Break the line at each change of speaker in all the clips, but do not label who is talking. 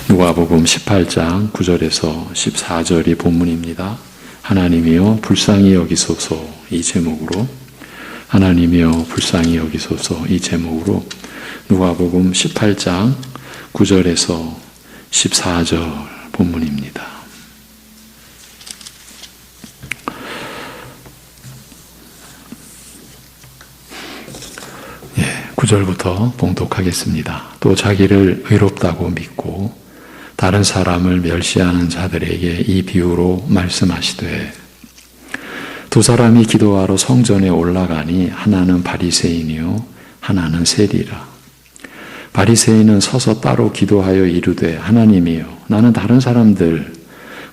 누가복음 18장 9절에서 14절이 본문입니다. 하나님이여 불쌍히 여기소서 이 제목으로 하나님이여 불쌍히 여기소서 이 제목으로 누가복음 18장 9절에서 14절 본문입니다. 9절부터 봉독하겠습니다. 또 자기를 의롭다고 믿고 다른 사람을 멸시하는 자들에게 이 비유로 말씀하시되 두 사람이 기도하러 성전에 올라가니 하나는 바리새인이요 하나는 세리라. 바리새인은 서서 따로 기도하여 이르되 하나님이여 나는 다른 사람들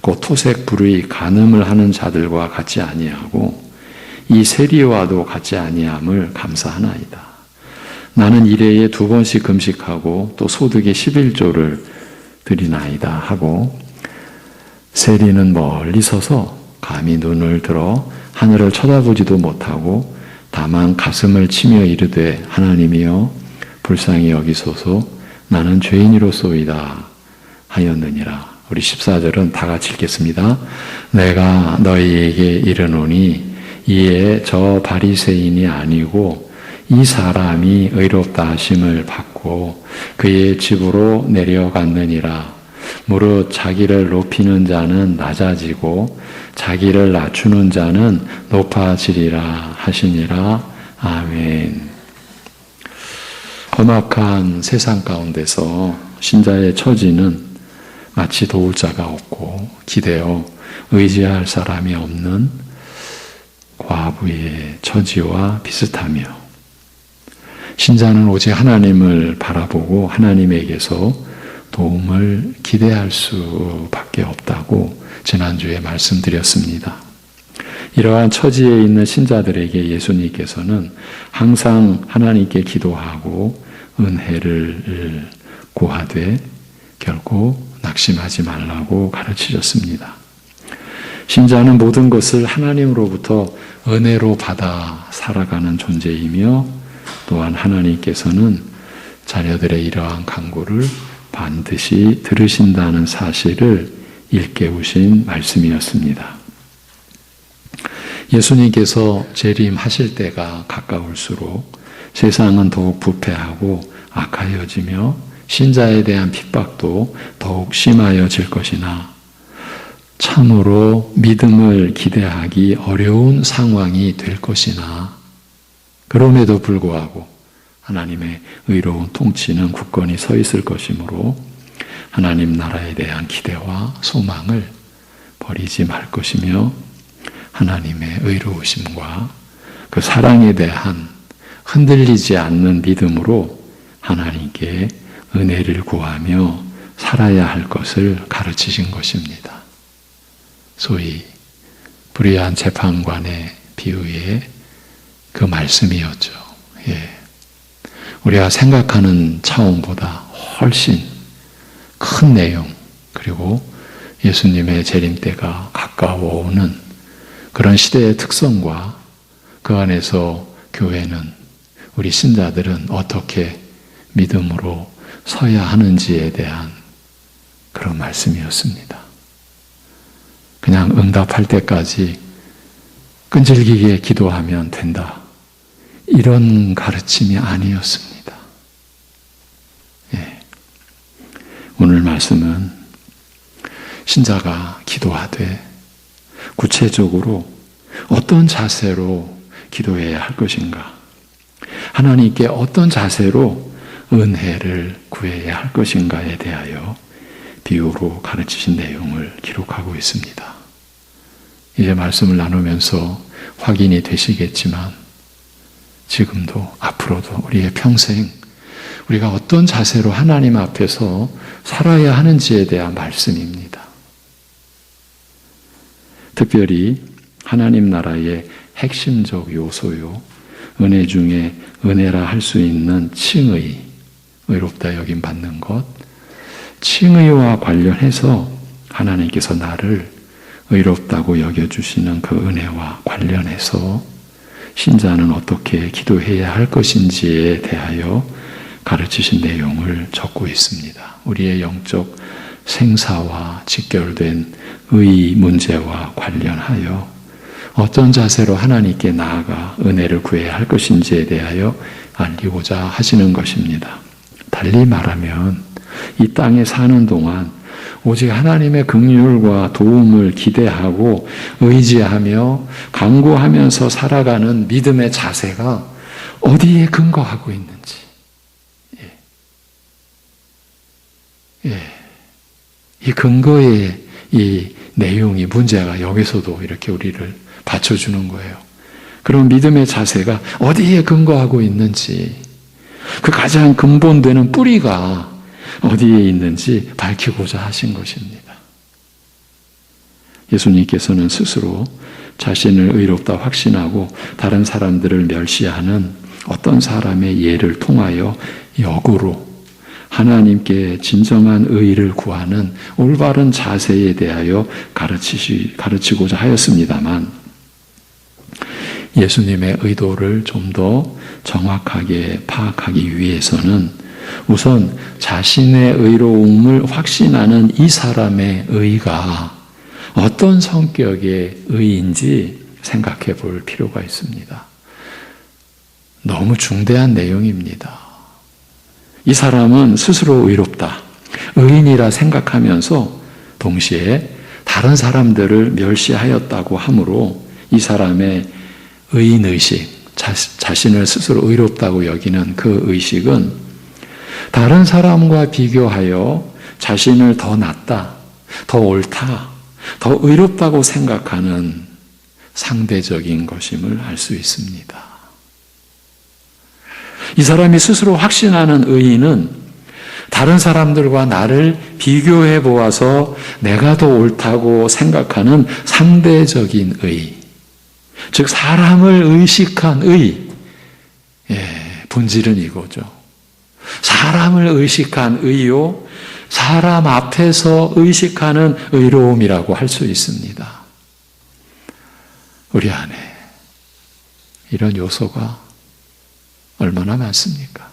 곧 토색 불의 간음을 하는 자들과 같지 아니하고 이 세리와도 같지 아니함을 감사하나이다. 나는 일해에 2번씩 금식하고 또 소득의 11조를 드리나이다 하고 세리는 멀리 서서 감히 눈을 들어 하늘을 쳐다보지도 못하고 다만 가슴을 치며 이르되 하나님이여 불쌍히 여기소서 나는 죄인이로소이다 하였느니라. 우리 14절은 다 같이 읽겠습니다. 내가 너희에게 이르노니 이에 저 바리새인이 아니고 이 사람이 의롭다 하심을 받고 그의 집으로 내려갔느니라. 무릇 자기를 높이는 자는 낮아지고 자기를 낮추는 자는 높아지리라 하시니라. 아멘. 험악한 세상 가운데서 신자의 처지는 마치 도울 자가 없고 기대어 의지할 사람이 없는 과부의 처지와 비슷하며 신자는 오직 하나님을 바라보고 하나님에게서 도움을 기대할 수밖에 없다고 지난주에 말씀드렸습니다. 이러한 처지에 있는 신자들에게 예수님께서는 항상 하나님께 기도하고 은혜를 구하되 결코 낙심하지 말라고 가르치셨습니다. 신자는 모든 것을 하나님으로부터 은혜로 받아 살아가는 존재이며 또한 하나님께서는 자녀들의 이러한 간구를 반드시 들으신다는 사실을 일깨우신 말씀이었습니다. 예수님께서 재림하실 때가 가까울수록 세상은 더욱 부패하고 악하여지며 신자에 대한 핍박도 더욱 심하여질 것이나 참으로 믿음을 기대하기 어려운 상황이 될 것이나 그럼에도 불구하고 하나님의 의로운 통치는 굳건히 서 있을 것이므로 하나님 나라에 대한 기대와 소망을 버리지 말 것이며 하나님의 의로우심과 그 사랑에 대한 흔들리지 않는 믿음으로 하나님께 은혜를 구하며 살아야 할 것을 가르치신 것입니다. 소위 불의한 재판관의 비유에 그 말씀이었죠. 우리가 생각하는 차원보다 훨씬 큰 내용, 그리고 예수님의 재림 때가 가까워오는 그런 시대의 특성과 그 안에서 교회는, 우리 신자들은 어떻게 믿음으로 서야 하는지에 대한 그런 말씀이었습니다. 그냥 응답할 때까지 끈질기게 기도하면 된다, 이런 가르침이 아니었습니다. 오늘 말씀은 신자가 기도하되 구체적으로 어떤 자세로 기도해야 할 것인가, 하나님께 어떤 자세로 은혜를 구해야 할 것인가에 대하여 비유로 가르치신 내용을 기록하고 있습니다. 이제 말씀을 나누면서 확인이 되시겠지만 지금도 앞으로도 우리의 평생 우리가 어떤 자세로 하나님 앞에서 살아야 하는지에 대한 말씀입니다. 특별히 하나님 나라의 핵심적 요소요, 은혜 중에 은혜라 할 수 있는 칭의, 의롭다 여김 받는 것, 칭의와 관련해서 하나님께서 나를 의롭다고 여겨주시는 그 은혜와 관련해서 신자는 어떻게 기도해야 할 것인지에 대하여 가르치신 내용을 적고 있습니다. 우리의 영적 생사와 직결된 의 문제와 관련하여 어떤 자세로 하나님께 나아가 은혜를 구해야 할 것인지에 대하여 알리고자 하시는 것입니다. 달리 말하면 이 땅에 사는 동안 오직 하나님의 긍휼과 도움을 기대하고 의지하며 간구하면서 살아가는 믿음의 자세가 어디에 근거하고 있는지, 이 근거의 이 내용이 문제가 여기서도 이렇게 우리를 받쳐주는 거예요. 그런 믿음의 자세가 어디에 근거하고 있는지, 그 가장 근본되는 뿌리가 어디에 있는지 밝히고자 하신 것입니다. 예수님께서는 스스로 자신을 의롭다 확신하고 다른 사람들을 멸시하는 어떤 사람의 예를 통하여 역으로 하나님께 진정한 의를 구하는 올바른 자세에 대하여 가르치고자 하였습니다만, 예수님의 의도를 좀 더 정확하게 파악하기 위해서는 우선 자신의 의로움을 확신하는 이 사람의 의가 어떤 성격의 의인지 생각해 볼 필요가 있습니다. 너무 중대한 내용입니다. 이 사람은 스스로 의롭다, 의인이라 생각하면서 동시에 다른 사람들을 멸시하였다고 하므로 이 사람의 의인의식, 자신을 스스로 의롭다고 여기는 그 의식은 다른 사람과 비교하여 자신을 더 낫다, 더 옳다, 더 의롭다고 생각하는 상대적인 것임을 알 수 있습니다. 이 사람이 스스로 확신하는 의인은 다른 사람들과 나를 비교해 보아서 내가 더 옳다고 생각하는 상대적인 의, 즉 사람을 의식한 의, 본질은 이거죠. 사람을 의식한 의요, 사람 앞에서 의식하는 의로움이라고 할 수 있습니다. 우리 안에 이런 요소가 얼마나 많습니까?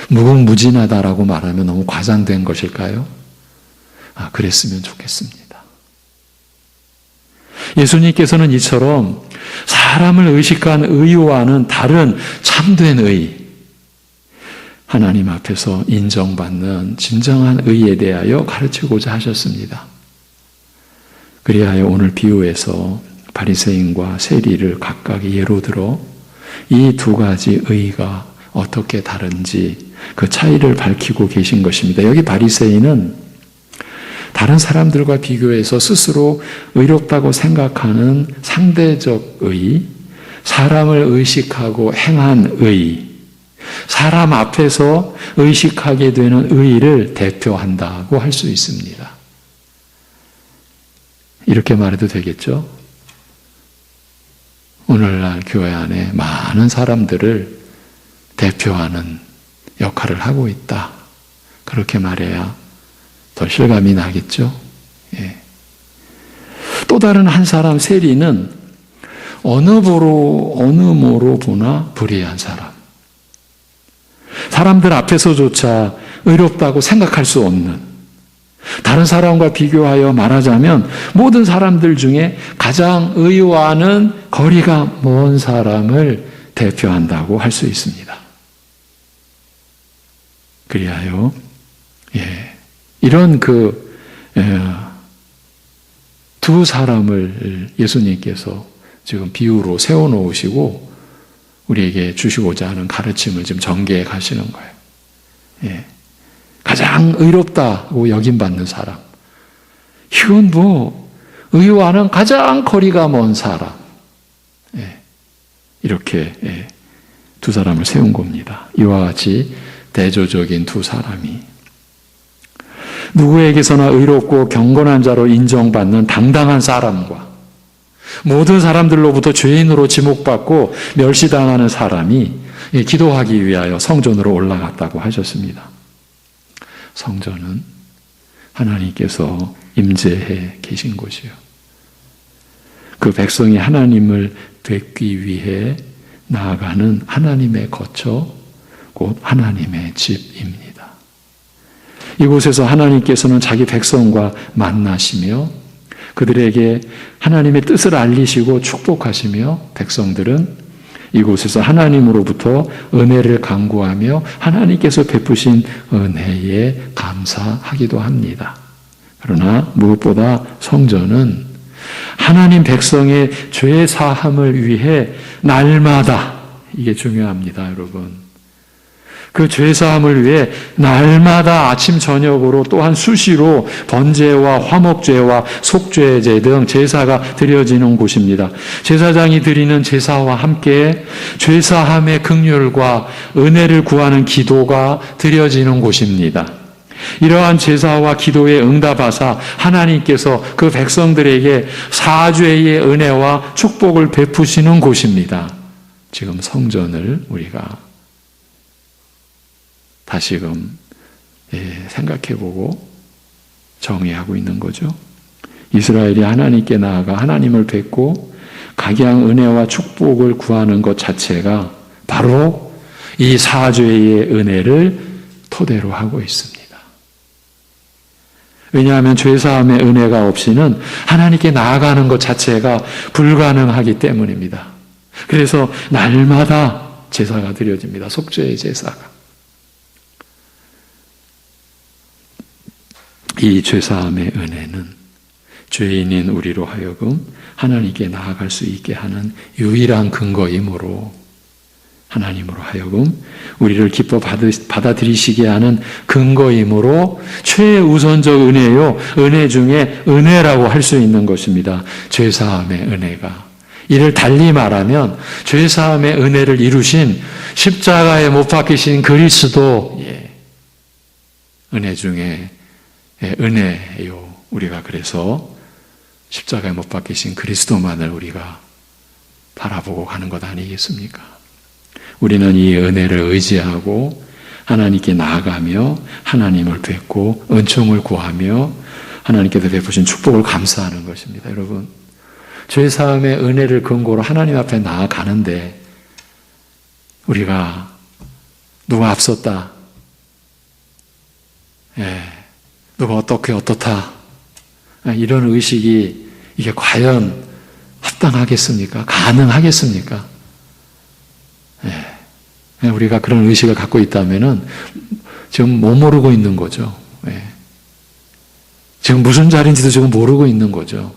무궁무진하다라고 말하면 너무 과장된 것일까요? 그랬으면 좋겠습니다. 예수님께서는 이처럼 사람을 의식한 의와는 다른 참된 의, 하나님 앞에서 인정받는 진정한 의에 대하여 가르치고자 하셨습니다. 그리하여 오늘 비유에서 바리새인과 세리를 각각 예로 들어 이 두 가지 의가 어떻게 다른지 그 차이를 밝히고 계신 것입니다. 여기 바리새인은 다른 사람들과 비교해서 스스로 의롭다고 생각하는 상대적 의, 사람을 의식하고 행한 의, 사람 앞에서 의식하게 되는 의를 대표한다고 할 수 있습니다. 이렇게 말해도 되겠죠? 오늘날 교회 안에 많은 사람들을 대표하는 역할을 하고 있다. 그렇게 말해야 더 실감이 나겠죠? 또 다른 한 사람 세리는 어느 모로 보나 불의한 사람. 사람들 앞에서조차 의롭다고 생각할 수 없는, 다른 사람과 비교하여 말하자면 모든 사람들 중에 가장 의와는 거리가 먼 사람을 대표한다고 할 수 있습니다. 그리하여 이런 두 사람을 예수님께서 지금 비유로 세워놓으시고 우리에게 주시고자 하는 가르침을 지금 전개해 가시는 거예요. 가장 의롭다고 여김받는 사람, 이건 의와는 가장 거리가 먼 사람, 이렇게 두 사람을 세운 겁니다. 이와 같이 대조적인 두 사람이 누구에게서나 의롭고 경건한 자로 인정받는 당당한 사람과 모든 사람들로부터 죄인으로 지목받고 멸시당하는 사람이 기도하기 위하여 성전으로 올라갔다고 하셨습니다. 성전은 하나님께서 임재해 계신 곳이요, 그 백성이 하나님을 뵙기 위해 나아가는 하나님의 거처, 곧 하나님의 집입니다. 이곳에서 하나님께서는 자기 백성과 만나시며 그들에게 하나님의 뜻을 알리시고 축복하시며 백성들은 이곳에서 하나님으로부터 은혜를 간구하며 하나님께서 베푸신 은혜에 감사하기도 합니다. 그러나 무엇보다 성전은 하나님 백성의 죄 사함을 위해 날마다, 이게 중요합니다, 여러분. 그 죄사함을 위해 날마다 아침 저녁으로 또한 수시로 번제와 화목제와 속죄제 등 제사가 드려지는 곳입니다. 제사장이 드리는 제사와 함께 죄사함의 긍휼과 은혜를 구하는 기도가 드려지는 곳입니다. 이러한 제사와 기도에 응답하사 하나님께서 그 백성들에게 사죄의 은혜와 축복을 베푸시는 곳입니다. 지금 성전을 우리가 다시금 생각해보고 정의하고 있는 거죠. 이스라엘이 하나님께 나아가 하나님을 뵙고 각양 은혜와 축복을 구하는 것 자체가 바로 이 사죄의 은혜를 토대로 하고 있습니다. 왜냐하면 죄사함의 은혜가 없이는 하나님께 나아가는 것 자체가 불가능하기 때문입니다. 그래서 날마다 제사가 드려집니다. 속죄의 제사가. 이 죄사함의 은혜는 죄인인 우리로 하여금 하나님께 나아갈 수 있게 하는 유일한 근거이므로 하나님으로 하여금 우리를 기뻐 받아들이시게 하는 근거이므로 최우선적 은혜요, 은혜 중에 은혜라고 할 수 있는 것입니다. 죄사함의 은혜가. 이를 달리 말하면 죄사함의 은혜를 이루신 십자가에 못 박히신 그리스도, 은혜 중에 은혜요. 우리가 그래서 십자가에 못 박히신 그리스도만을 우리가 바라보고 가는 것 아니겠습니까? 우리는 이 은혜를 의지하고 하나님께 나아가며 하나님을 뵙고 은총을 구하며 하나님께서 베푸신 축복을 감사하는 것입니다. 여러분, 죄사함의 은혜를 근거로 하나님 앞에 나아가는데 우리가 누가 앞섰다, 누가 어떻다, 이런 의식이 이게 과연 합당하겠습니까? 가능하겠습니까? 우리가 그런 의식을 갖고 있다면은 지금 못 모르고 있는 거죠. 지금 무슨 자리인지도 지금 모르고 있는 거죠.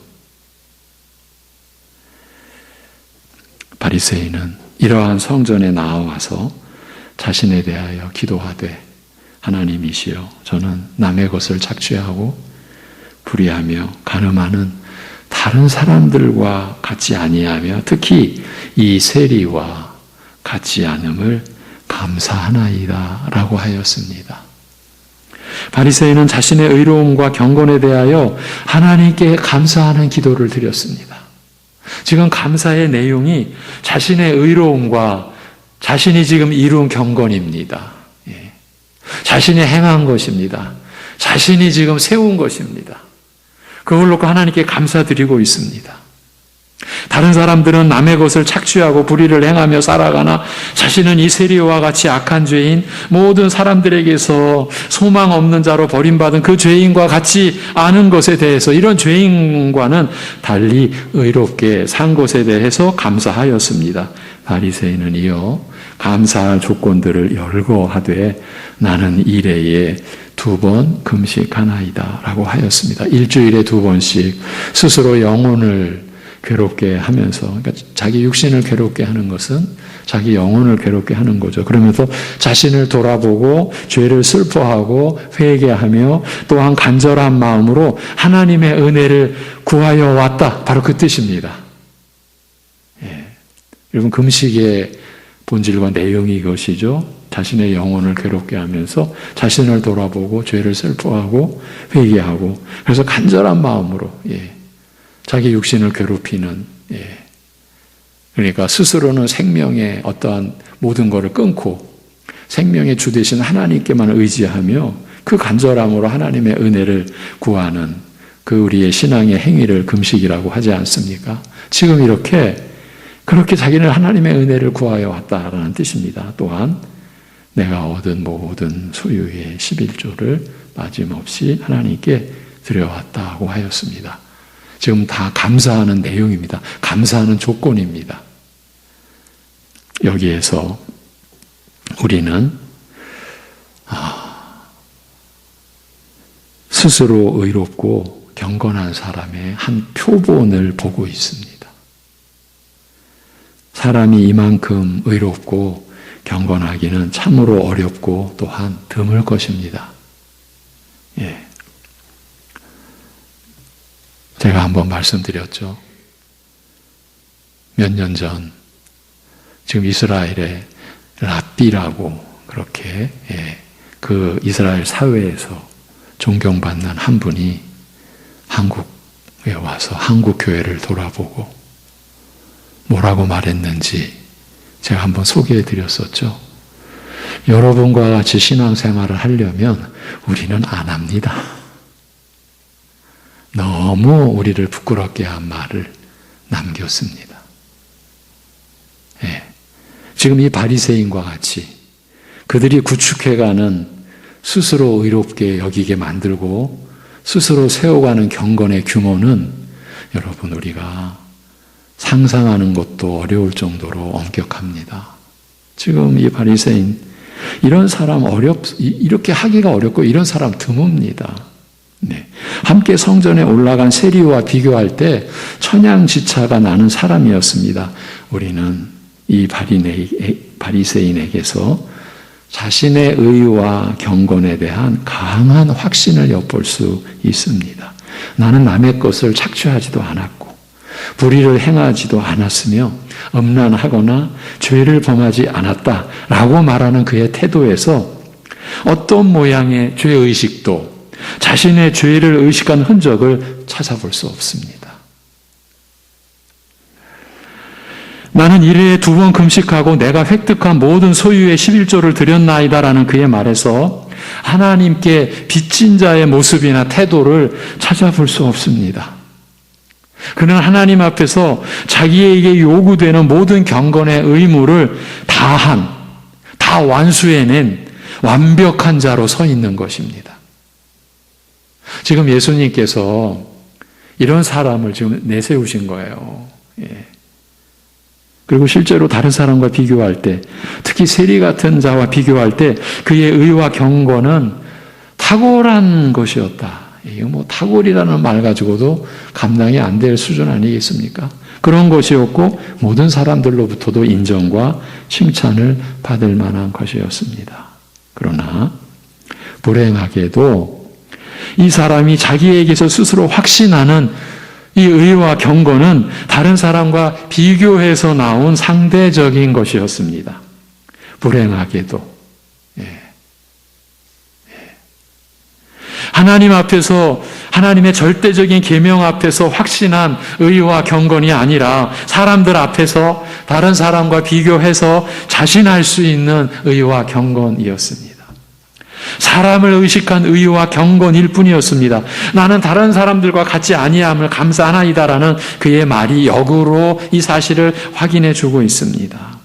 바리새인은 이러한 성전에 나와서 자신에 대하여 기도하되 하나님이시여, 저는 남의 것을 착취하고 불의하며 간음하는 다른 사람들과 같지 아니하며 특히 이 세리와 같지 않음을 감사하나이다 라고 하였습니다. 바리새인은 자신의 의로움과 경건에 대하여 하나님께 감사하는 기도를 드렸습니다. 지금 감사의 내용이 자신의 의로움과 자신이 지금 이룬 경건입니다. 자신이 행한 것입니다. 자신이 지금 세운 것입니다. 그걸 놓고 하나님께 감사드리고 있습니다. 다른 사람들은 남의 것을 착취하고 불의를 행하며 살아가나 자신은 이 세리와 같이 악한 죄인, 모든 사람들에게서 소망 없는 자로 버림받은 그 죄인과 같지 않은 것에 대해서, 이런 죄인과는 달리 의롭게 산 것에 대해서 감사하였습니다. 바리새인은 이어 감사할 조건들을 열고 하되 나는 일해에 2번 금식하나이다 라고 하였습니다. 일주일에 2번씩 스스로 영혼을 괴롭게 하면서, 그러니까 자기 육신을 괴롭게 하는 것은 자기 영혼을 괴롭게 하는 거죠. 그러면서 자신을 돌아보고 죄를 슬퍼하고 회개하며 또한 간절한 마음으로 하나님의 은혜를 구하여 왔다. 바로 그 뜻입니다. 여러분, 금식의 본질과 내용이 이것이죠. 자신의 영혼을 괴롭게 하면서 자신을 돌아보고 죄를 슬퍼하고 회개하고, 그래서 간절한 마음으로 자기 육신을 괴롭히는, 그러니까 스스로는 생명의 어떠한 모든 것을 끊고 생명의 주 되신 하나님께만 의지하며 그 간절함으로 하나님의 은혜를 구하는 그 우리의 신앙의 행위를 금식이라고 하지 않습니까? 지금 그렇게 자기는 하나님의 은혜를 구하여 왔다라는 뜻입니다. 또한 내가 얻은 모든 소유의 11조를 빠짐없이 하나님께 드려왔다고 하였습니다. 지금 다 감사하는 내용입니다. 감사하는 조건입니다. 여기에서 우리는 스스로 의롭고 경건한 사람의 한 표본을 보고 있습니다. 사람이 이만큼 의롭고 경건하기는 참으로 어렵고 또한 드물 것입니다. 예. 제가 한번 말씀드렸죠. 몇 년 전 지금 이스라엘의 랍비라고 그렇게 그 이스라엘 사회에서 존경받는 한 분이 한국에 와서 한국 교회를 돌아보고 뭐라고 말했는지 제가 한번 소개해 드렸었죠. 여러분과 같이 신앙생활을 하려면 우리는 안 합니다. 너무 우리를 부끄럽게 한 말을 남겼습니다. 예. 지금 이 바리새인과 같이 그들이 구축해가는 스스로 의롭게 여기게 만들고 스스로 세워가는 경건의 규모는 여러분 우리가 상상하는 것도 어려울 정도로 엄격합니다. 지금 이 바리새인 이런 사람 이렇게 하기가 어렵고 이런 사람 드뭅니다. 네. 함께 성전에 올라간 세리와 비교할 때 천양지차가 나는 사람이었습니다. 우리는 이 바리새인에게서 자신의 의와 경건에 대한 강한 확신을 엿볼 수 있습니다. 나는 남의 것을 착취하지도 않았고 불의를 행하지도 않았으며 음란하거나 죄를 범하지 않았다라고 말하는 그의 태도에서 어떤 모양의 죄의식도 자신의 죄를 의식한 흔적을 찾아볼 수 없습니다. 나는 1회에 2번 금식하고 내가 획득한 모든 소유의 11조를 드렸나이다라는 그의 말에서 하나님께 빚진 자의 모습이나 태도를 찾아볼 수 없습니다. 그는 하나님 앞에서 자기에게 요구되는 모든 경건의 의무를 다 완수해낸 완벽한 자로 서 있는 것입니다. 지금 예수님께서 이런 사람을 지금 내세우신 거예요. 예. 그리고 실제로 다른 사람과 비교할 때, 특히 세리 같은 자와 비교할 때 그의 의와 경건은 탁월한 것이었다. 이거 뭐 탁월이라는 말 가지고도 감당이 안 될 수준 아니겠습니까? 그런 것이었고 모든 사람들로부터도 인정과 칭찬을 받을 만한 것이었습니다. 그러나 불행하게도 이 사람이 자기에게서 스스로 확신하는 이 의와 경건은 다른 사람과 비교해서 나온 상대적인 것이었습니다. 불행하게도. 하나님 앞에서 하나님의 절대적인 계명 앞에서 확신한 의와 경건이 아니라 사람들 앞에서 다른 사람과 비교해서 자신할 수 있는 의와 경건이었습니다. 사람을 의식한 의와 경건일 뿐이었습니다. 나는 다른 사람들과 같지 아니함을 감사하나이다라는 그의 말이 역으로 이 사실을 확인해 주고 있습니다.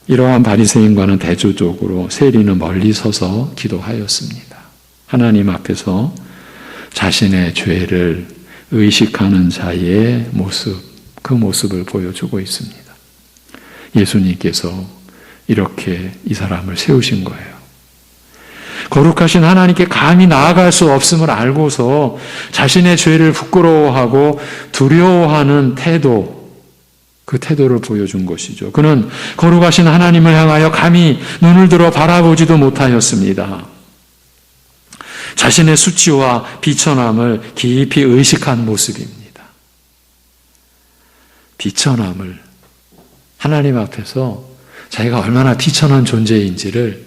이러한 바리새인과는 대조적으로 세리는 멀리 서서 기도하였습니다. 하나님 앞에서 자신의 죄를 의식하는 자의 모습, 그 모습을 보여주고 있습니다. 예수님께서 이렇게 이 사람을 세우신 거예요. 거룩하신 하나님께 감히 나아갈 수 없음을 알고서 자신의 죄를 부끄러워하고 두려워하는 태도, 그 태도를 보여준 것이죠. 그는 거룩하신 하나님을 향하여 감히 눈을 들어 바라보지도 못하였습니다. 자신의 수치와 비천함을 깊이 의식한 모습입니다. 비천함을 하나님 앞에서 자기가 얼마나 비천한 존재인지를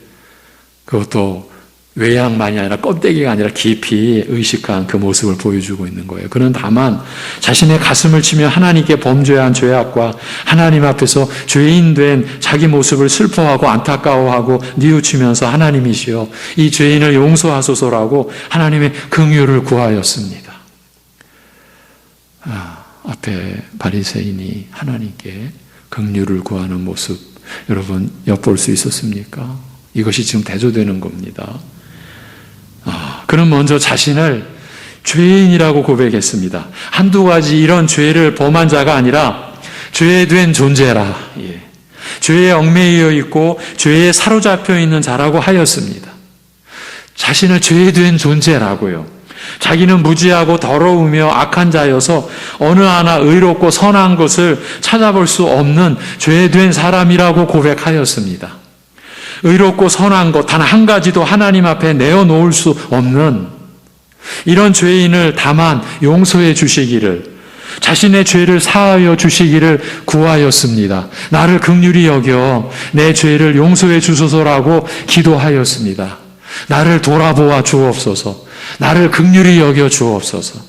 그것도 외양만이 아니라 껍데기가 아니라 깊이 의식한 그 모습을 보여주고 있는 거예요. 그는 다만 자신의 가슴을 치며 하나님께 범죄한 죄악과 하나님 앞에서 죄인된 자기 모습을 슬퍼하고 안타까워하고 뉘우치면서 하나님이시여 이 죄인을 용서하소서라고 하나님의 긍휼을 구하였습니다. 앞에 바리새인이 하나님께 긍휼을 구하는 모습 여러분 엿볼 수 있었습니까? 이것이 지금 대조되는 겁니다. 그는 먼저 자신을 죄인이라고 고백했습니다. 한두 가지 이런 죄를 범한 자가 아니라 죄된 존재라. 죄에 얽매여 있고 죄에 사로잡혀 있는 자라고 하였습니다. 자신을 죄된 존재라고요. 자기는 무지하고 더러우며 악한 자여서 어느 하나 의롭고 선한 것을 찾아볼 수 없는 죄된 사람이라고 고백하였습니다. 의롭고 선한 것 단 한 가지도 하나님 앞에 내어놓을 수 없는 이런 죄인을 다만 용서해 주시기를, 자신의 죄를 사하여 주시기를 구하였습니다. 나를 긍휼히 여겨 내 죄를 용서해 주소서라고 기도하였습니다. 나를 돌아보아 주옵소서. 나를 긍휼히 여겨 주옵소서.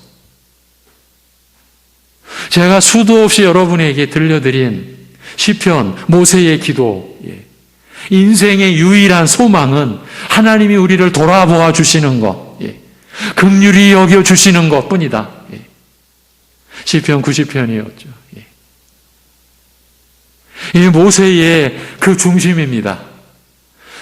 제가 수도 없이 여러분에게 들려드린 시편, 모세의 기도, 인생의 유일한 소망은 하나님이 우리를 돌아보아 주시는 것, 긍휼히 여겨 주시는 것뿐이다. 시편 90편이었죠. 이 모세의 그 중심입니다.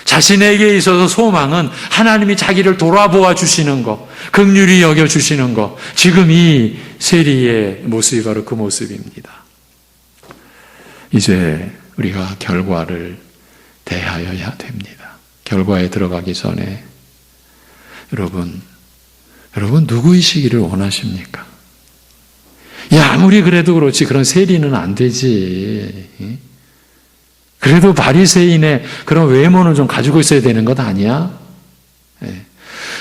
자신에게 있어서 소망은 하나님이 자기를 돌아보아 주시는 것, 긍휼히 여겨 주시는 것. 지금 이 세리의 모습이 바로 그 모습입니다. 이제 우리가 결과를 대하여야 됩니다. 결과에 들어가기 전에 여러분 누구이시기를 원하십니까? 아무리 그래도 그렇지 그런 세리는 안 되지. 그래도 바리새인의 그런 외모는 좀 가지고 있어야 되는 것 아니야?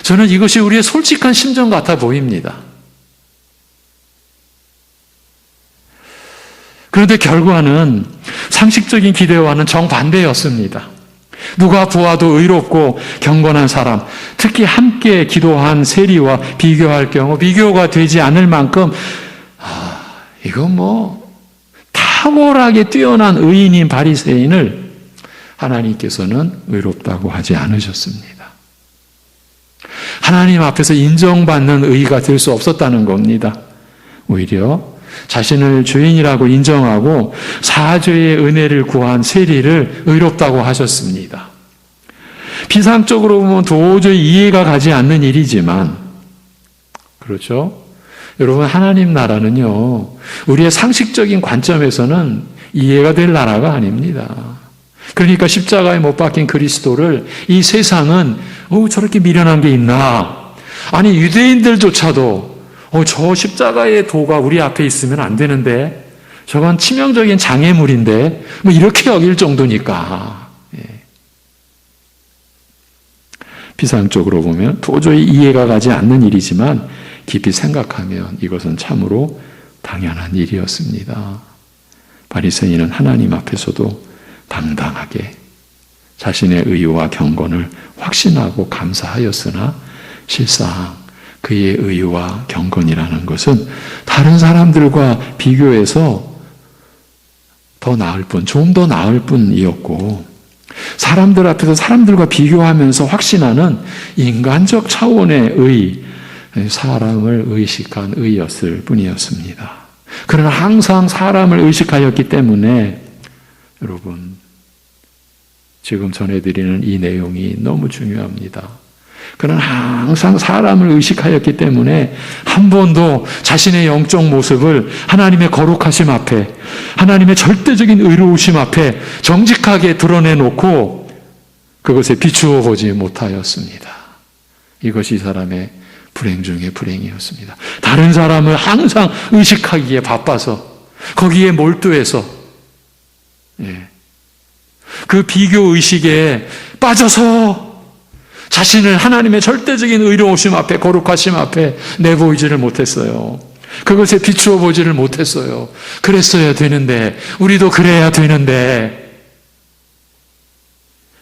저는 이것이 우리의 솔직한 심정 같아 보입니다. 그런데 결과는 상식적인 기대와는 정반대였습니다. 누가 보아도 의롭고 경건한 사람, 특히 함께 기도한 세리와 비교할 경우 비교가 되지 않을 만큼 이건 탁월하게 뛰어난 의인인 바리새인을 하나님께서는 의롭다고 하지 않으셨습니다. 하나님 앞에서 인정받는 의가 될 수 없었다는 겁니다. 오히려 자신을 죄인이라고 인정하고 사죄의 은혜를 구한 세리를 의롭다고 하셨습니다. 피상적으로 보면 도저히 이해가 가지 않는 일이지만, 그렇죠? 여러분, 하나님 나라는요, 우리의 상식적인 관점에서는 이해가 될 나라가 아닙니다. 그러니까 십자가에 못 박힌 그리스도를 이 세상은 저렇게 미련한 게 있나? 아니, 유대인들조차도 저 십자가의 도가 우리 앞에 있으면 안 되는데, 저건 치명적인 장애물인데, 이렇게 여길 정도니까. 피상적으로 보면 도저히 이해가 가지 않는 일이지만, 깊이 생각하면 이것은 참으로 당연한 일이었습니다. 바리새인은 하나님 앞에서도 당당하게 자신의 의와 경건을 확신하고 감사하였으나 실상 그의 의와 경건이라는 것은 다른 사람들과 비교해서 더 나을 뿐, 좀 더 나을 뿐이었고, 사람들 앞에서 사람들과 비교하면서 확신하는 인간적 차원의 의, 사람을 의식한 의였을 뿐이었습니다. 그러나 항상 사람을 의식하였기 때문에 여러분, 지금 전해드리는 이 내용이 너무 중요합니다. 그는 항상 사람을 의식하였기 때문에 한 번도 자신의 영적 모습을 하나님의 거룩하심 앞에, 하나님의 절대적인 의로우심 앞에 정직하게 드러내놓고 그것에 비추어 보지 못하였습니다. 이것이 이 사람의 불행 중에 불행이었습니다. 다른 사람을 항상 의식하기에 바빠서, 거기에 몰두해서, 그 비교의식에 빠져서 자신을 하나님의 절대적인 의로우심 앞에, 거룩하심 앞에 내보이지를 못했어요. 그것에 비추어 보지를 못했어요. 그랬어야 되는데, 우리도 그래야 되는데,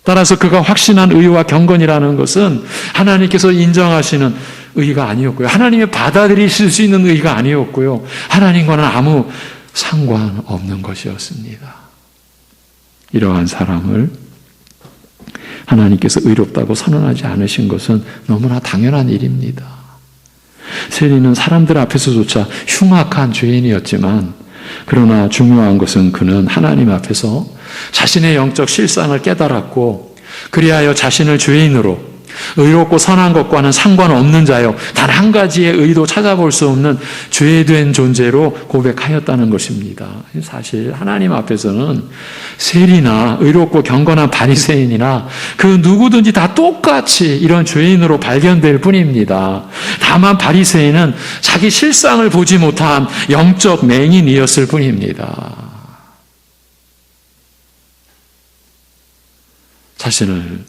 따라서 그가 확신한 의와 경건이라는 것은 하나님께서 인정하시는 의가 아니었고요. 하나님이 받아들이실 수 있는 의가 아니었고요. 하나님과는 아무 상관없는 것이었습니다. 이러한 사람을 하나님께서 의롭다고 선언하지 않으신 것은 너무나 당연한 일입니다. 세리는 사람들 앞에서조차 흉악한 죄인이었지만 그러나 중요한 것은 그는 하나님 앞에서 자신의 영적 실상을 깨달았고 그리하여 자신을 죄인으로 의롭고 선한 것과는 상관없는 자요 단 한 가지의 의도 찾아볼 수 없는 죄된 존재로 고백하였다는 것입니다. 사실 하나님 앞에서는 세리나 의롭고 경건한 바리새인이나 그 누구든지 다 똑같이 이런 죄인으로 발견될 뿐입니다. 다만 바리새인은 자기 실상을 보지 못한 영적 맹인이었을 뿐입니다. 자신을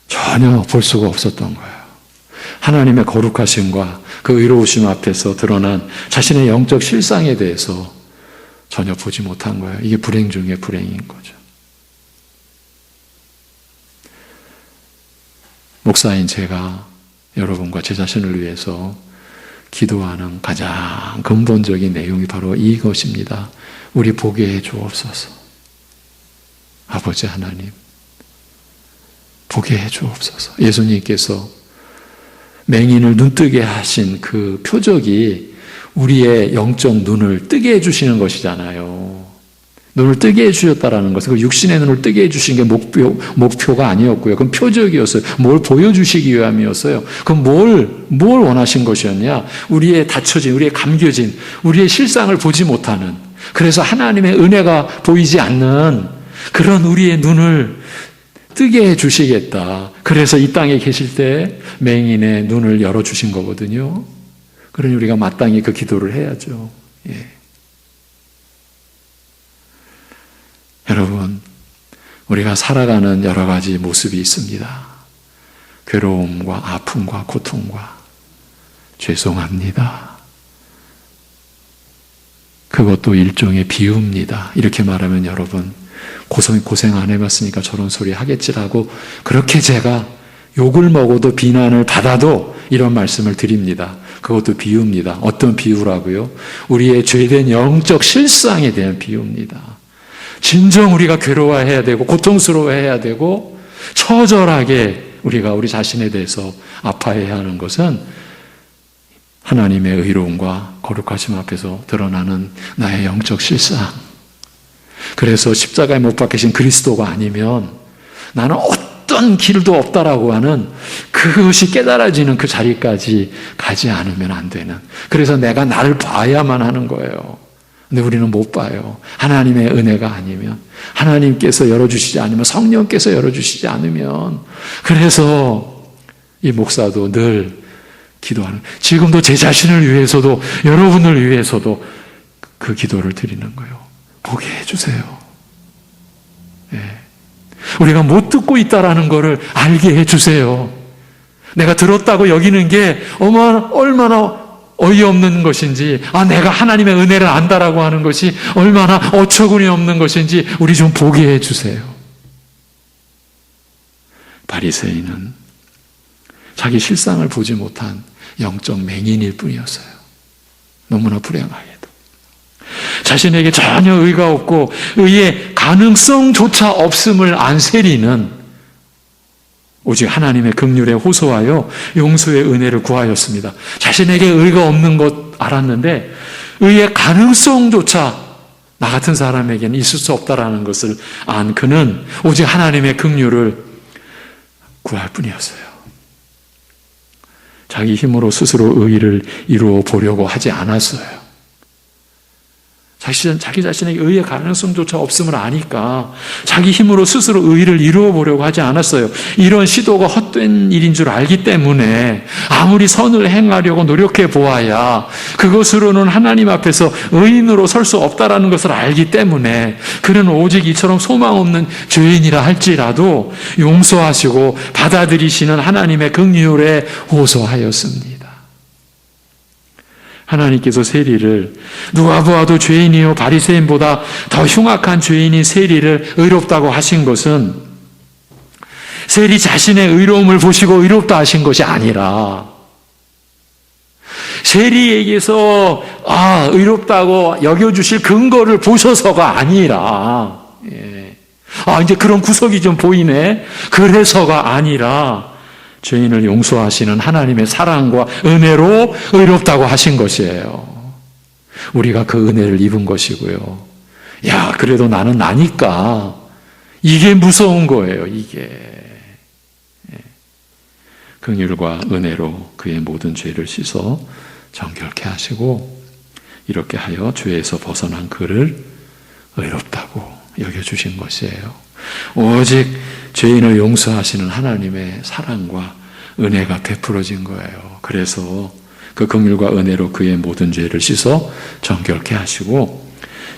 전혀 볼 수가 없었던 거예요. 하나님의 거룩하심과 그 의로우심 앞에서 드러난 자신의 영적 실상에 대해서 전혀 보지 못한 거예요. 이게 불행 중에 불행인 거죠. 목사인 제가 여러분과 제 자신을 위해서 기도하는 가장 근본적인 내용이 바로 이것입니다. 우리 보게 해 주옵소서. 아버지 하나님, 보게 해 주옵소서. 예수님께서 맹인을 눈뜨게 하신 그 표적이 우리의 영적 눈을 뜨게 해주시는 것이잖아요. 눈을 뜨게 해주셨다라는 것은 그 육신의 눈을 뜨게 해주신 게 목표가 아니었고요. 그건 표적이었어요. 뭘 보여주시기 위함이었어요. 그럼 뭘 원하신 것이었냐? 우리의 닫혀진, 우리의 감겨진, 우리의 실상을 보지 못하는, 그래서 하나님의 은혜가 보이지 않는 그런 우리의 눈을 뜨게 해주시겠다. 그래서 이 땅에 계실 때 맹인의 눈을 열어주신 거거든요. 그러니 우리가 마땅히 그 기도를 해야죠. 예. 여러분, 우리가 살아가는 여러 가지 모습이 있습니다. 괴로움과 아픔과 고통과 죄송합니다. 그것도 일종의 비유입니다. 이렇게 말하면 여러분, 고생 안 해봤으니까 저런 소리 하겠지라고 그렇게 제가 욕을 먹어도 비난을 받아도 이런 말씀을 드립니다. 그것도 비유입니다. 어떤 비유라고요? 우리의 죄된 영적 실상에 대한 비유입니다. 진정 우리가 괴로워해야 되고 고통스러워해야 되고 처절하게 우리가 우리 자신에 대해서 아파해야 하는 것은 하나님의 의로움과 거룩하심 앞에서 드러나는 나의 영적 실상. 그래서 십자가에 못 박히신 그리스도가 아니면 나는 어떤 길도 없다라고 하는 그것이 깨달아지는 그 자리까지 가지 않으면 안 되는, 그래서 내가 나를 봐야만 하는 거예요. 근데 우리는 못 봐요. 하나님의 은혜가 아니면, 하나님께서 열어주시지 않으면, 성령께서 열어주시지 않으면. 그래서 이 목사도 늘 기도하는, 지금도 제 자신을 위해서도 여러분을 위해서도 그 기도를 드리는 거예요. 보게 해주세요. 예. 우리가 못 듣고 있다라는 것을 알게 해주세요. 내가 들었다고 여기는 게 얼마나 어이없는 것인지, 내가 하나님의 은혜를 안다라고 하는 것이 얼마나 어처구니 없는 것인지 우리 좀 보게 해주세요. 바리새인은 자기 실상을 보지 못한 영적 맹인일 뿐이었어요. 너무나 불행하게도. 자신에게 전혀 의가 없고 의의 가능성조차 없음을 안 세리는 오직 하나님의 긍휼에 호소하여 용서의 은혜를 구하였습니다. 자신에게 의가 없는 것 알았는데 의의 가능성조차 나 같은 사람에게는 있을 수 없다라는 것을 안 그는 오직 하나님의 긍휼을 구할 뿐이었어요. 자기 힘으로 스스로 의를 이루어 보려고 하지 않았어요. 자기 자신에게 의의 가능성조차 없음을 아니까 자기 힘으로 스스로 의를 이루어 보려고 하지 않았어요. 이런 시도가 헛된 일인 줄 알기 때문에 아무리 선을 행하려고 노력해 보아야 그것으로는 하나님 앞에서 의인으로 설 수 없다라는 것을 알기 때문에 그는 오직 이처럼 소망 없는 죄인이라 할지라도 용서하시고 받아들이시는 하나님의 긍휼에 호소하였습니다. 하나님께서 세리를 누가 보아도 죄인이요 바리새인보다 더 흉악한 죄인인 세리를 의롭다고 하신 것은 세리 자신의 의로움을 보시고 의롭다 하신 것이 아니라 세리에게서 의롭다고 여겨주실 근거를 보셔서가 아니라 이제 그런 구석이 좀 보이네. 그래서가 아니라 죄인을 용서하시는 하나님의 사랑과 은혜로 의롭다고 하신 것이에요. 우리가 그 은혜를 입은 것이고요. 야, 그래도 나는 나니까 이게 무서운 거예요, 이게. 긍휼과 은혜로 그의 모든 죄를 씻어 정결케 하시고 이렇게 하여 죄에서 벗어난 그를 의롭다고 여겨주신 것이에요. 오직 죄인을 용서하시는 하나님의 사랑과 은혜가 베풀어진 거예요. 그래서 그 긍휼과 은혜로 그의 모든 죄를 씻어 정결케 하시고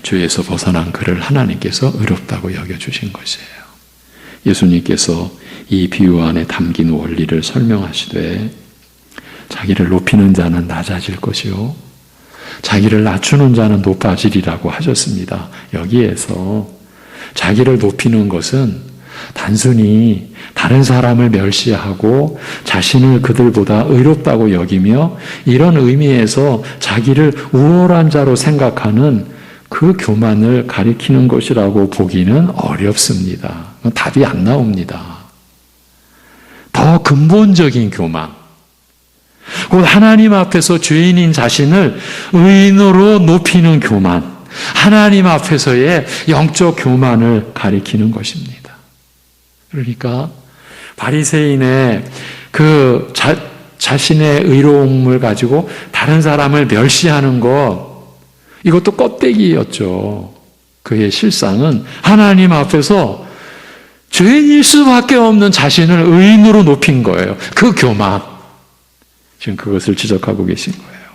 죄에서 벗어난 그를 하나님께서 의롭다고 여겨주신 것이에요. 예수님께서 이 비유 안에 담긴 원리를 설명하시되 자기를 높이는 자는 낮아질 것이요 자기를 낮추는 자는 높아지리라고 하셨습니다. 여기에서 자기를 높이는 것은 단순히 다른 사람을 멸시하고 자신을 그들보다 의롭다고 여기며 이런 의미에서 자기를 우월한 자로 생각하는 그 교만을 가리키는 것이라고 보기는 어렵습니다. 답이 안 나옵니다. 더 근본적인 교만, 곧 하나님 앞에서 죄인인 자신을 의인으로 높이는 교만, 하나님 앞에서의 영적 교만을 가리키는 것입니다. 그러니까 바리새인의 그 자신의 의로움을 가지고 다른 사람을 멸시하는 것, 이것도 껍데기였죠. 그의 실상은 하나님 앞에서 죄인일 수밖에 없는 자신을 의인으로 높인 거예요. 그 교만. 지금 그것을 지적하고 계신 거예요.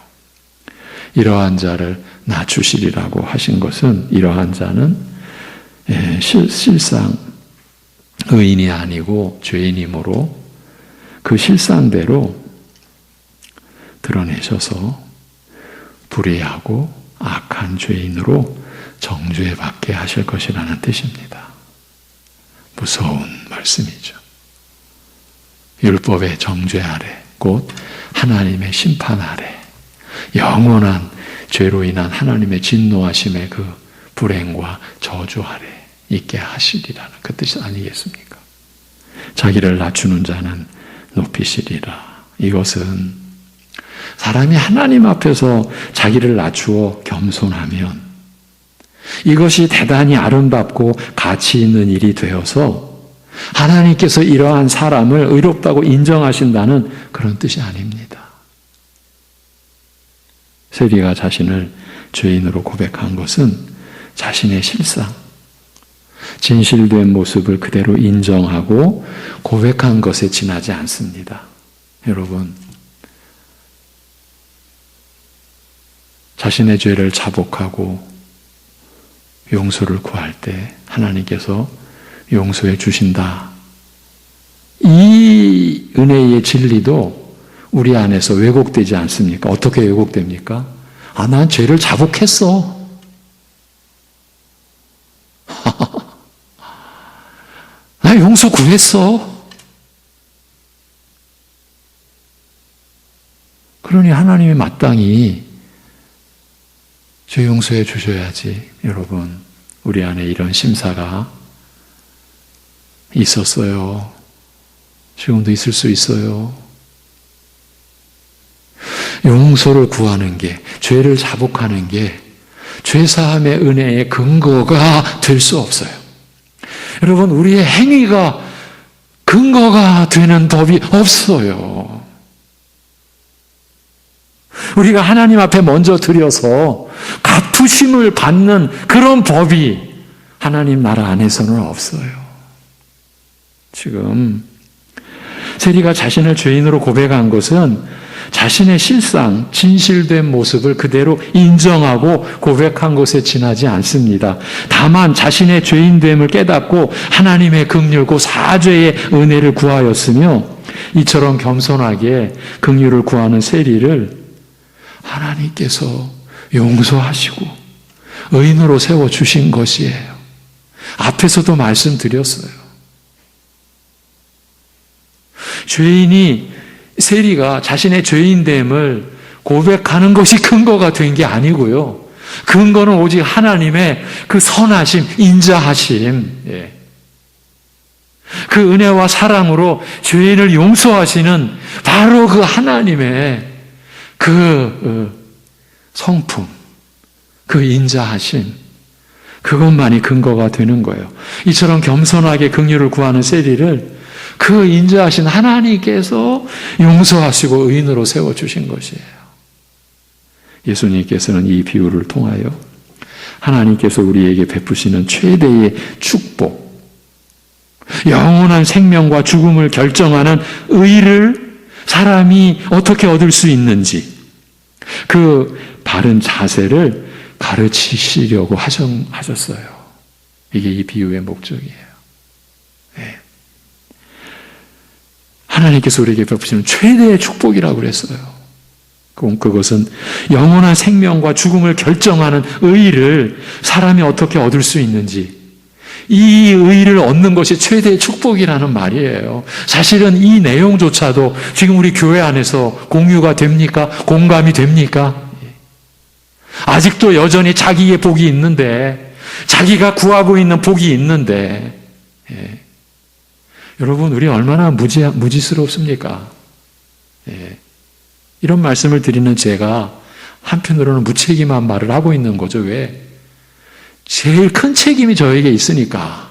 이러한 자를 낮추시리라고 하신 것은 이러한 자는 실상 의인이 아니고 죄인이므로 그 실상대로 드러내셔서 불의하고 악한 죄인으로 정죄받게 하실 것이라는 뜻입니다. 무서운 말씀이죠. 율법의 정죄 아래, 곧 하나님의 심판 아래, 영원한 죄로 인한 하나님의 진노하심의 그 불행과 저주 아래 있게 하시리라는 그 뜻이 아니겠습니까? 자기를 낮추는 자는 높이시리라. 이것은 사람이 하나님 앞에서 자기를 낮추어 겸손하면 이것이 대단히 아름답고 가치 있는 일이 되어서 하나님께서 이러한 사람을 의롭다고 인정하신다는 그런 뜻이 아닙니다. 세리가 자신을 죄인으로 고백한 것은 자신의 실상, 진실된 모습을 그대로 인정하고 고백한 것에 지나지 않습니다. 여러분, 자신의 죄를 자복하고 용서를 구할 때 하나님께서 용서해 주신다. 이 은혜의 진리도 우리 안에서 왜곡되지 않습니까? 어떻게 왜곡됩니까? 아, 난 죄를 자복했어. 나 용서 구했어. 그러니 하나님이 마땅히 죄 용서해 주셔야지. 여러분, 우리 안에 이런 심사가 있었어요. 지금도 있을 수 있어요. 용서를 구하는 게, 죄를 자복하는 게 죄사함의 은혜의 근거가 될 수 없어요. 여러분, 우리의 행위가 근거가 되는 법이 없어요. 우리가 하나님 앞에 먼저 드려서 갚으심을 받는 그런 법이 하나님 나라 안에서는 없어요. 지금 세리가 자신을 죄인으로 고백한 것은 자신의 실상, 진실된 모습을 그대로 인정하고 고백한 것에 지나지 않습니다. 다만 자신의 죄인됨을 깨닫고 하나님의 긍휼고 사죄의 은혜를 구하였으며 이처럼 겸손하게 긍휼을 구하는 세리를 하나님께서 용서하시고 의인으로 세워주신 것이에요. 앞에서도 말씀드렸어요. 죄인이 세리가 자신의 죄인됨을 고백하는 것이 근거가 된 게 아니고요. 근거는 오직 하나님의 그 선하심, 인자하심, 그 은혜와 사랑으로 죄인을 용서하시는 바로 그 하나님의 그 성품, 그 인자하심, 그것만이 근거가 되는 거예요. 이처럼 겸손하게 긍휼을 구하는 세리를 그 인자하신 하나님께서 용서하시고 의인으로 세워주신 것이에요. 예수님께서는 이 비유를 통하여 하나님께서 우리에게 베푸시는 최대의 축복, 영원한 생명과 죽음을 결정하는 의를 사람이 어떻게 얻을 수 있는지 그 바른 자세를 가르치시려고 하셨어요. 이게 이 비유의 목적이에요. 네. 하나님께서 우리에게 베푸시는 최대의 축복이라고 그랬어요. 그것은 영원한 생명과 죽음을 결정하는 의를 사람이 어떻게 얻을 수 있는지, 이 의를 얻는 것이 최대의 축복이라는 말이에요. 사실은 이 내용조차도 지금 우리 교회 안에서 공유가 됩니까? 공감이 됩니까? 아직도 여전히 자기의 복이 있는데, 자기가 구하고 있는 복이 있는데, 예. 여러분, 우리 얼마나 무지스럽습니까? 예. 이런 말씀을 드리는 제가 한편으로는 무책임한 말을 하고 있는 거죠. 왜? 제일 큰 책임이 저에게 있으니까.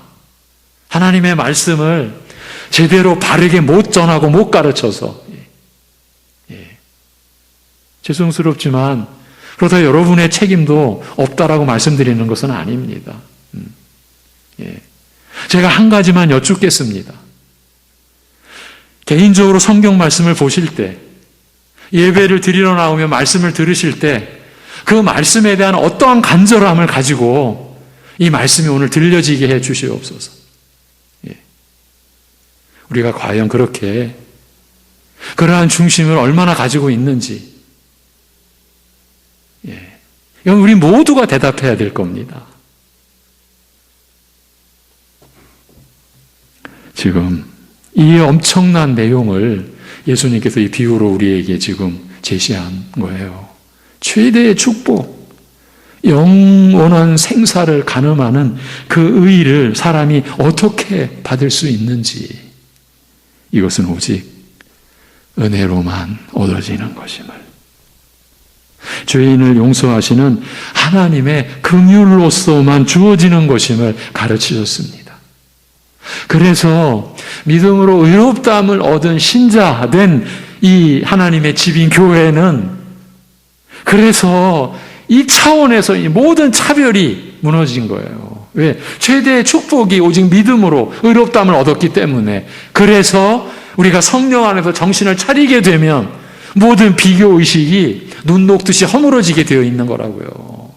하나님의 말씀을 제대로 바르게 못 전하고 못 가르쳐서. 예. 죄송스럽지만 그러다 여러분의 책임도 없다라고 말씀드리는 것은 아닙니다. 예. 제가 한 가지만 여쭙겠습니다. 개인적으로 성경 말씀을 보실 때, 예배를 드리러 나오며 말씀을 들으실 때 그 말씀에 대한 어떠한 간절함을 가지고 이 말씀이 오늘 들려지게 해 주시옵소서. 예. 우리가 과연 그렇게 그러한 중심을 얼마나 가지고 있는지, 예. 이건 우리 모두가 대답해야 될 겁니다. 지금 이 엄청난 내용을 예수님께서 이 비유로 우리에게 지금 제시한 거예요. 최대의 축복, 영원한 생사를 가늠하는 그 의의를 사람이 어떻게 받을 수 있는지, 이것은 오직 은혜로만 얻어지는 것임을, 죄인을 용서하시는 하나님의 긍휼로서만 주어지는 것임을 가르치셨습니다. 그래서 믿음으로 의롭다함을 얻은 신자된 이 하나님의 집인 교회는, 그래서 이 차원에서 이 모든 차별이 무너진 거예요. 왜? 최대의 축복이 오직 믿음으로 의롭다함을 얻었기 때문에. 그래서 우리가 성령 안에서 정신을 차리게 되면 모든 비교의식이 눈 녹듯이 허물어지게 되어 있는 거라고요.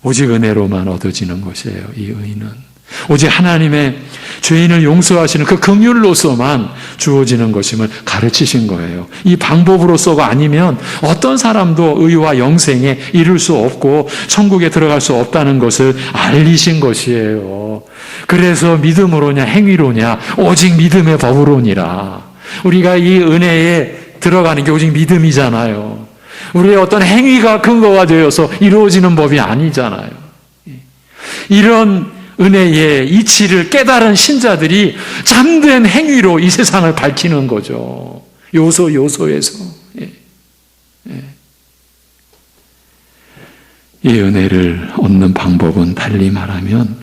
오직 은혜로만 얻어지는 것이에요, 이 의는. 오직 하나님의 죄인을 용서하시는 그 긍휼로서만 주어지는 것임을 가르치신 거예요. 이 방법으로서가 아니면 어떤 사람도 의와 영생에 이를 수 없고 천국에 들어갈 수 없다는 것을 알리신 것이에요. 그래서 믿음으로냐 행위로냐, 오직 믿음의 법으로니라. 우리가 이 은혜에 들어가는 게 오직 믿음이잖아요. 우리의 어떤 행위가 근거가 되어서 이루어지는 법이 아니잖아요. 이런 은혜의 이치를 깨달은 신자들이 참된 행위로 이 세상을 밝히는 거죠. 요소에서. 예. 예. 이 은혜를 얻는 방법은 달리 말하면,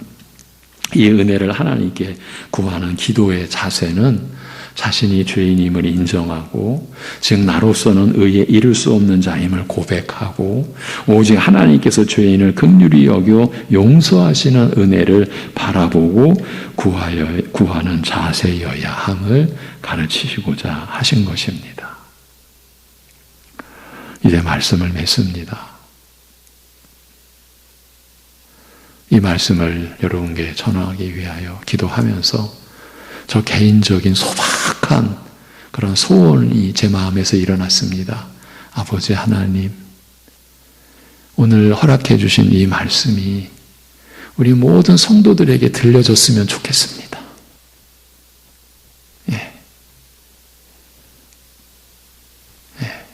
이 은혜를 하나님께 구하는 기도의 자세는 자신이 죄인임을 인정하고, 즉 나로서는 의에 이를 수 없는 자임을 고백하고, 오직 하나님께서 죄인을 긍휼히 여겨 용서하시는 은혜를 바라보고 구하는 자세여야 함을 가르치시고자 하신 것입니다. 이제 말씀을 맺습니다. 이 말씀을 여러분께 전하기 위하여 기도하면서 저 개인적인 소박한 그런 소원이 제 마음에서 일어났습니다. 아버지 하나님, 오늘 허락해 주신 이 말씀이 우리 모든 성도들에게 들려졌으면 좋겠습니다. 예. 예.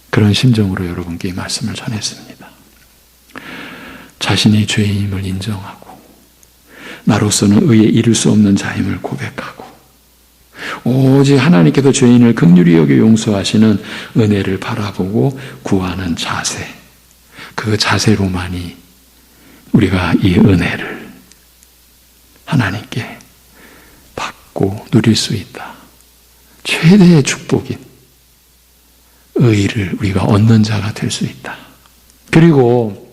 그런 심정으로 여러분께 이 말씀을 전했습니다. 자신이 죄인임을 인정하고 나로서는 의에 이를 수 없는 자임을 고백하고 오직 하나님께서 죄인을 긍휼히 여겨 용서하시는 은혜를 바라보고 구하는 자세, 그 자세로만이 우리가 이 은혜를 하나님께 받고 누릴 수 있다. 최대의 축복인 의의를 우리가 얻는 자가 될 수 있다. 그리고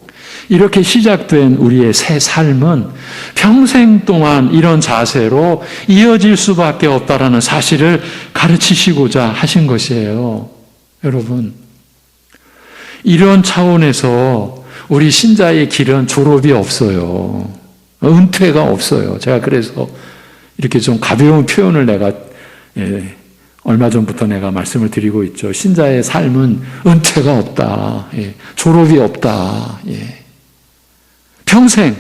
이렇게 시작된 우리의 새 삶은 평생 동안 이런 자세로 이어질 수밖에 없다라는 사실을 가르치시고자 하신 것이에요. 여러분, 이런 차원에서 우리 신자의 길은 졸업이 없어요. 은퇴가 없어요. 제가 그래서 이렇게 좀 가벼운 표현을 얼마 전부터 내가 말씀을 드리고 있죠. 신자의 삶은 은퇴가 없다. 졸업이 없다. 평생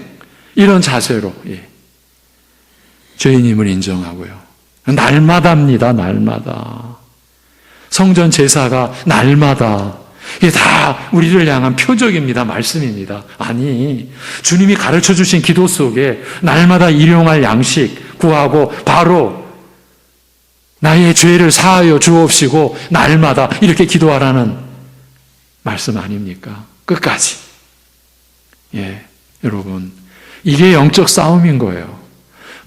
이런 자세로 죄인임을 인정하고요. 날마다입니다. 날마다. 성전 제사가 날마다. 이게 다 우리를 향한 표적입니다. 말씀입니다. 아니, 주님이 가르쳐 주신 기도 속에 날마다 일용할 양식 구하고 바로 나의 죄를 사하여 주옵시고 날마다 이렇게 기도하라는 말씀 아닙니까? 끝까지. 여러분, 이게 영적 싸움인 거예요.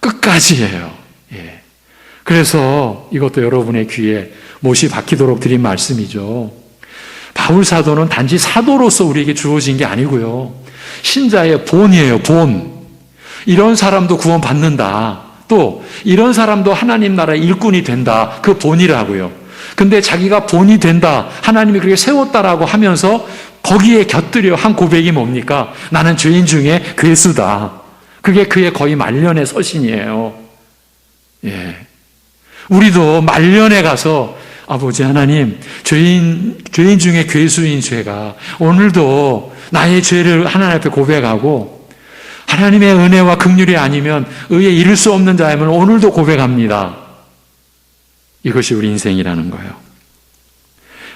끝까지예요. 그래서 이것도 여러분의 귀에 못이 박히도록 드린 말씀이죠. 바울 사도는 단지 사도로서 우리에게 주어진 게 아니고요. 신자의 본이에요, 본. 이런 사람도 구원받는다. 또 이런 사람도 하나님 나라의 일꾼이 된다. 그 본이라고요. 근데 자기가 본이 된다. 하나님이 그렇게 세웠다라고 하면서 거기에 곁들여 한 고백이 뭡니까? 나는 죄인 중에 괴수다. 그게 그의 거의 말년의 서신이에요. 우리도 말년에 가서 아버지 하나님, 죄인 중에 괴수인 죄가 오늘도 나의 죄를 하나님 앞에 고백하고 하나님의 은혜와 긍휼이 아니면 의에 이를 수 없는 자임을 오늘도 고백합니다. 이것이 우리 인생이라는 거예요.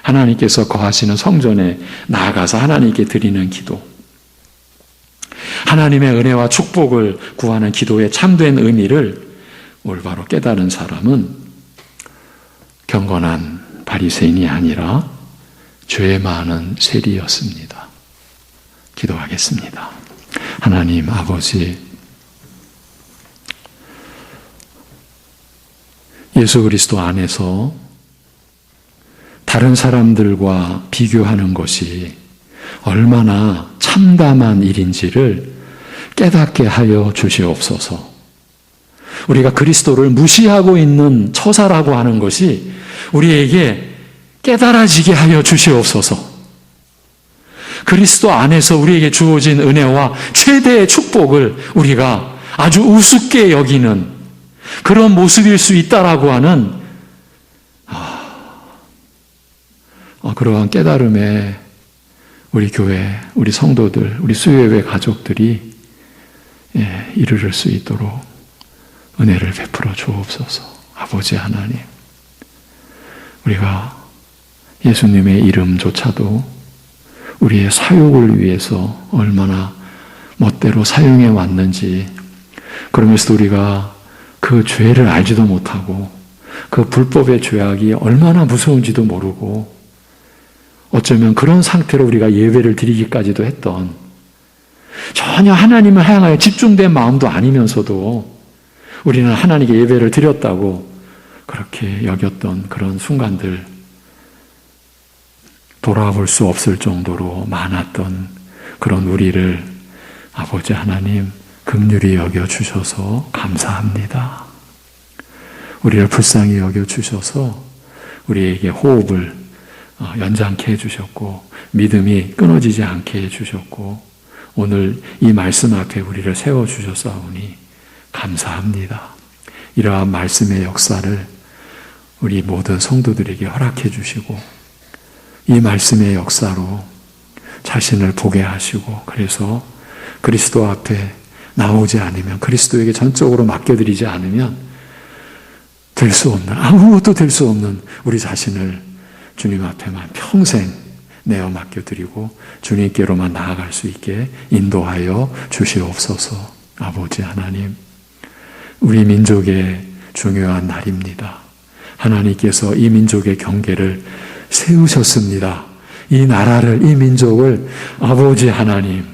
하나님께서 거하시는 성전에 나아가서 하나님께 드리는 기도, 하나님의 은혜와 축복을 구하는 기도의 참된 의미를 올바로 깨달은 사람은 경건한 바리새인이 아니라 죄 많은 세리였습니다. 기도하겠습니다. 하나님 아버지, 예수 그리스도 안에서 다른 사람들과 비교하는 것이 얼마나 참담한 일인지를 깨닫게 하여 주시옵소서. 우리가 그리스도를 무시하고 있는 처사라고 하는 것이 우리에게 깨달아지게 하여 주시옵소서. 그리스도 안에서 우리에게 주어진 은혜와 최대의 축복을 우리가 아주 우습게 여기는 그런 모습일 수 있다라고 하는 그러한 깨달음에 우리 교회, 우리 성도들, 우리 수요예배 가족들이 이르를 수 있도록 은혜를 베풀어 주옵소서. 아버지 하나님, 우리가 예수님의 이름조차도 우리의 사욕을 위해서 얼마나 멋대로 사용해 왔는지, 그러면서도 우리가 그 죄를 알지도 못하고 그 불법의 죄악이 얼마나 무서운지도 모르고 어쩌면 그런 상태로 우리가 예배를 드리기까지도 했던, 전혀 하나님을 향하여 집중된 마음도 아니면서도 우리는 하나님께 예배를 드렸다고 그렇게 여겼던 그런 순간들, 돌아볼 수 없을 정도로 많았던 그런 우리를 아버지 하나님 긍휼히 여겨주셔서 감사합니다. 우리를 불쌍히 여겨주셔서 우리에게 호흡을 연장케 해주셨고 믿음이 끊어지지 않게 해주셨고 오늘 이 말씀 앞에 우리를 세워주셨사오니 감사합니다. 이러한 말씀의 역사를 우리 모든 성도들에게 허락해 주시고 이 말씀의 역사로 자신을 보게 하시고, 그래서 그리스도 앞에 나오지 않으면, 그리스도에게 전적으로 맡겨드리지 않으면 될 수 없는, 아무것도 될 수 없는 우리 자신을 주님 앞에만 평생 내어 맡겨드리고 주님께로만 나아갈 수 있게 인도하여 주시옵소서. 아버지 하나님, 우리 민족의 중요한 날입니다. 하나님께서 이 민족의 경계를 세우셨습니다. 이 나라를, 이 민족을 아버지 하나님,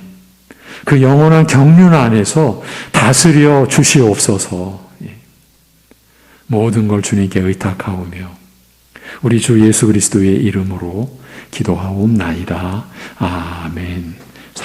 그 영원한 경륜 안에서 다스려 주시옵소서. 모든 걸 주님께 의탁하오며 우리 주 예수 그리스도의 이름으로 기도하옵나이다. 아멘.